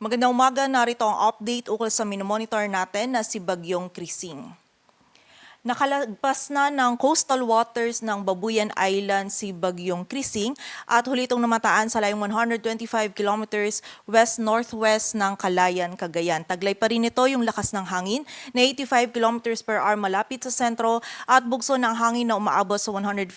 Magandang umaga, narito ang update ukol sa minomonitor natin na si Bagyong Krising. Nakalagpas na ng coastal waters ng Babuyan Island si Bagyong Krising at huli itong namataan sa layong 125 kilometers west-northwest ng Calayan, Cagayan. Taglay pa rin ito yung lakas ng hangin na 85 kilometers per hour malapit sa sentro at bugso ng hangin na umaabot sa 115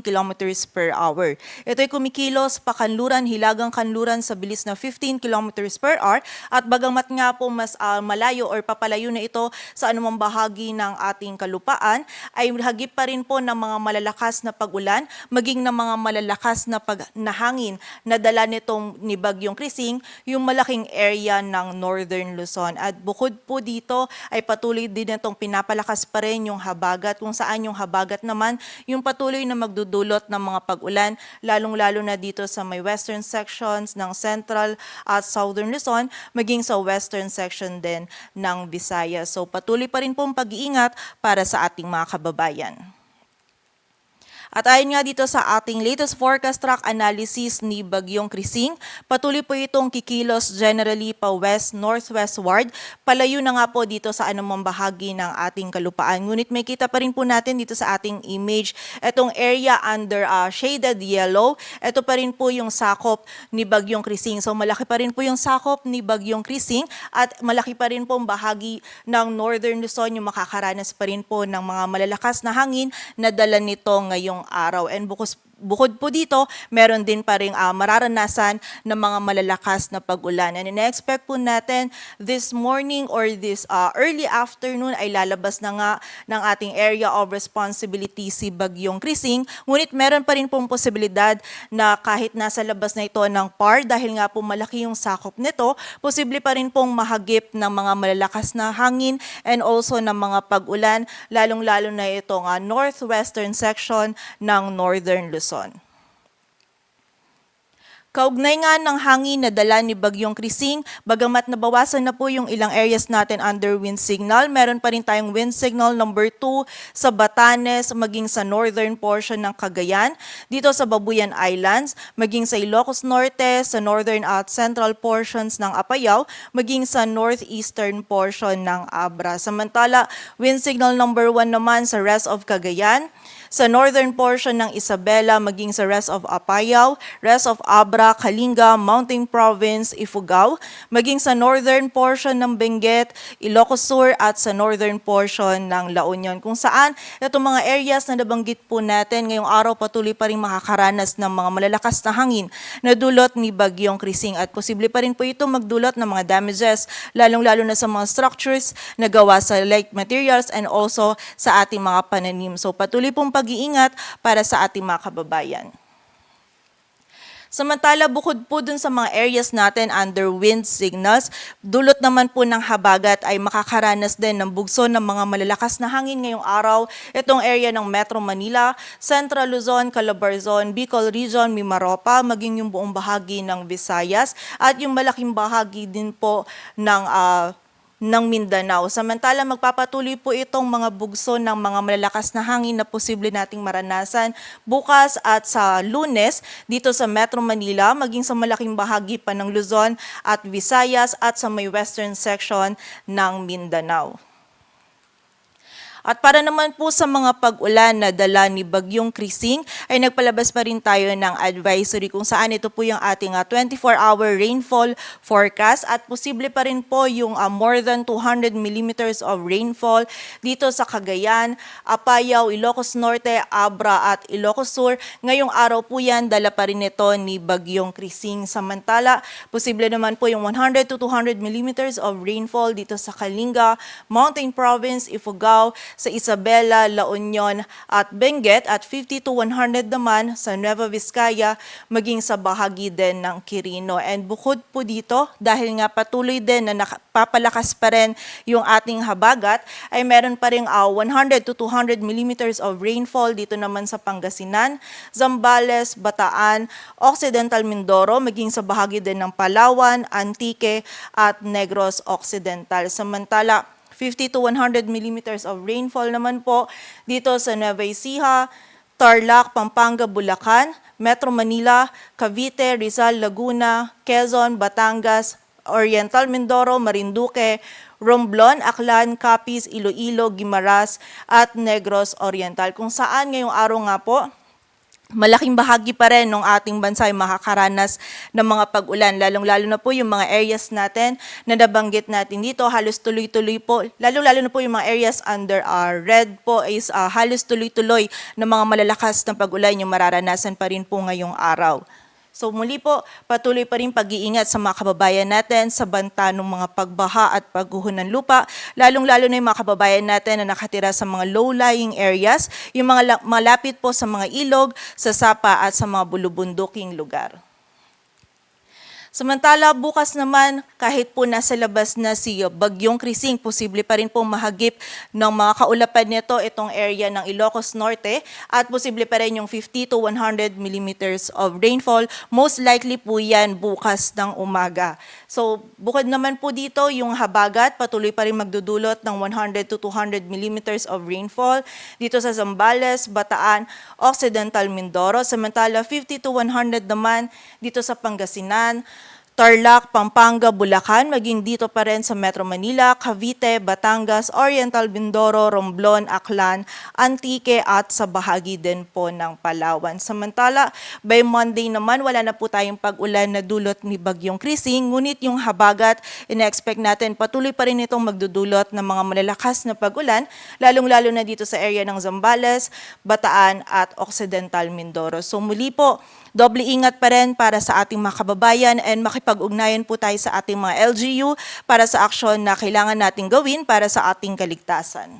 kilometers per hour. Ito'y kumikilos pa kanluran, hilagang kanluran sa bilis na 15 kilometers per hour at bagamat nga po mas malayo or papalayo na ito sa anumang bahagi ng ating kalupaan, ay hagip pa rin po ng mga malalakas na pag-ulan, maging ng mga malalakas na hangin na dala nitong ni Bagyong Krising yung malaking area ng Northern Luzon. At bukod po dito ay patuloy din itong pinapalakas pa rin yung habagat, kung saan yung habagat naman yung patuloy na magdudulot ng mga pag-ulan, lalong-lalo na dito sa may western sections ng Central at Southern Luzon, maging sa western section din ng Visayas. So patuloy pa rin pong pag-iingat para sa ating mga kababayan. At ayon nga dito sa ating latest forecast track analysis ni Bagyong Krising, patuloy po itong kikilos generally pa west-northwestward. Palayo na nga po dito sa anumang bahagi ng ating kalupaan. Ngunit may kita pa rin po natin dito sa ating image, itong area under shaded yellow. Ito pa rin po yung sakop ni Bagyong Krising. So malaki pa rin po yung sakop ni Bagyong Krising at malaki pa rin po ang bahagi ng Northern Luzon yung makakaranas pa rin po ng mga malalakas na hangin na dala nito ngayong araw. And bukod po dito, meron din pa rin mararanasan ng mga malalakas na pag-ulan. And in-expect po natin this morning or this early afternoon ay lalabas na nga ng ating area of responsibility si Bagyong Krising. Ngunit meron pa rin pong posibilidad na kahit nasa labas na ito ng PAR, dahil nga po malaki yung sakop nito, posible pa rin pong mahagip ng mga malalakas na hangin and also ng mga pag-ulan, lalong-lalo na itong northwestern section ng Northern Luzon. Kaugnay nga ng hangin na dala ni Bagyong Krising, bagamat nabawasan na po yung ilang areas natin under wind signal, meron pa rin tayong wind signal number 2 sa Batanes, maging sa northern portion ng Cagayan, dito sa Babuyan Islands, maging sa Ilocos Norte, sa northern at central portions ng Apayao, maging sa northeastern portion ng Abra. Samantala, wind signal number 1 naman sa rest of Cagayan, sa northern portion ng Isabela, maging sa rest of Apayao, rest of Abra, Kalinga, Mountain Province, Ifugao, maging sa northern portion ng Benguet, Ilocos Sur at sa northern portion ng La Union, kung saan itong mga areas na nabanggit po natin ngayong araw patuloy pa rin makakaranas ng mga malalakas na hangin na dulot ni Bagyong Krising at posible pa rin po ito magdulot ng mga damages, lalong-lalo na sa mga structures na gawa sa light materials and also sa ating mga pananim. So patuloy pong pag-iingat para sa ating mga kababayan. Samantala, bukod po dun sa mga areas natin under wind signals, dulot naman po ng habagat ay makakaranas din ng bugso ng mga malalakas na hangin ngayong araw. Itong area ng Metro Manila, Central Luzon, Calabarzon, Bicol Region, Mimaropa, maging yung buong bahagi ng Visayas at yung malaking bahagi din po ng Mindanao. Samantala, magpapatuloy po itong mga bugso ng mga malalakas na hangin na posible nating maranasan bukas at sa Lunes dito sa Metro Manila, maging sa malaking bahagi pa ng Luzon at Visayas at sa may western section ng Mindanao. At para naman po sa mga pag-ulan na dala ni Bagyong Krising, ay nagpalabas pa rin tayo ng advisory kung saan ito po yung ating 24-hour rainfall forecast at posible pa rin po yung more than 200 millimeters of rainfall dito sa Cagayan, Apayao, Ilocos Norte, Abra at Ilocos Sur. Ngayong araw po yan, dala pa rin ito ni Bagyong Krising. Samantala, posible naman po yung 100 to 200 millimeters of rainfall dito sa Kalinga, Mountain Province, Ifugao, sa Isabela, La Union at Benguet at 50 to 100 naman sa Nueva Vizcaya maging sa bahagi din ng Quirino. And bukod po dito, dahil nga patuloy din na napapalakas pa rin yung ating habagat, ay meron pa rin 100 to 200 millimeters of rainfall dito naman sa Pangasinan, Zambales, Bataan, Occidental Mindoro, maging sa bahagi din ng Palawan, Antique at Negros Occidental. Samantala, 50 to 100 millimeters of rainfall naman po dito sa Nueva Ecija, Tarlac, Pampanga, Bulacan, Metro Manila, Cavite, Rizal, Laguna, Quezon, Batangas, Oriental Mindoro, Marinduque, Romblon, Aklan, Capiz, Iloilo, Guimaras at Negros Oriental. Kung saan ngayong araw nga po, malaking bahagi pa rin ng ating bansa ay makakaranas ng mga pag-ulan, lalong-lalo na po yung mga areas natin na nabanggit natin dito, halos tuloy-tuloy po, lalong-lalo na po yung mga areas under red po is halos tuloy-tuloy na mga malalakas na pag-ulan yung mararanasan pa rin po ngayong araw. So muli po, patuloy pa rin pag-iingat sa mga kababayan natin sa banta ng mga pagbaha at pagguho ng lupa, lalong-lalo na yung mga kababayan natin na nakatira sa mga low-lying areas, yung mga malapit po sa mga ilog, sa sapa at sa mga bulubunduking lugar. Samantala, bukas naman, kahit po nasa labas na si Bagyong Krising, posible pa rin pong mahagip ng mga kaulapan nito itong area ng Ilocos Norte at posible pa rin yung 50 to 100 millimeters of rainfall. Most likely po yan bukas ng umaga. So, bukod naman po dito, yung habagat, patuloy pa rin magdudulot ng 100 to 200 millimeters of rainfall dito sa Zambales, Bataan, Occidental Mindoro. Samantala, 50 to 100 naman dito sa Pangasinan, Tarlac, Pampanga, Bulacan, maging dito pa rin sa Metro Manila, Cavite, Batangas, Oriental Mindoro, Romblon, Aklan, Antique at sa bahagi din po ng Palawan. Samantala, by Monday naman, wala na po tayong pag-ulan na dulot ni Bagyong Krising, ngunit yung habagat, ina-expect natin patuloy pa rin itong magdudulot ng mga malalakas na pag-ulan, lalong-lalo na dito sa area ng Zambales, Bataan at Occidental Mindoro. So muli po, doble ingat pa rin para sa ating mga kababayan and makipag-ugnayan po tayo sa ating mga LGU para sa aksyon na kailangan nating gawin para sa ating kaligtasan.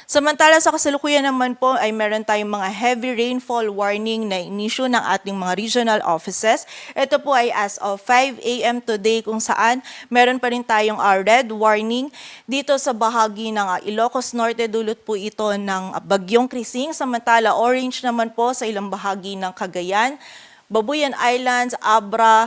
Samantala sa kasalukuyan naman po ay meron tayong mga heavy rainfall warning na inisyu ng ating mga regional offices. Ito po ay as of 5 a.m. today kung saan meron pa rin tayong red warning dito sa bahagi ng Ilocos Norte, dulot po ito ng Bagyong Krising. Samantala orange naman po sa ilang bahagi ng Cagayan, Babuyan Islands, Abra,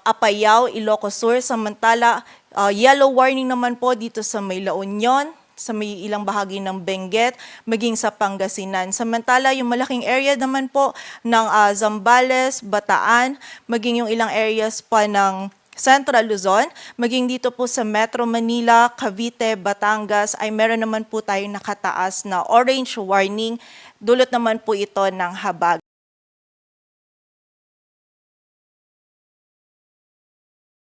Apayao, Ilocos Sur. Samantala yellow warning naman po dito sa may La Union, sa may ilang bahagi ng Benguet, maging sa Pangasinan. Samantala, yung malaking area naman po ng Zambales, Bataan, maging yung ilang areas pa ng Central Luzon, maging dito po sa Metro Manila, Cavite, Batangas, ay meron naman po tayong nakataas na orange warning. Dulot naman po ito ng habag.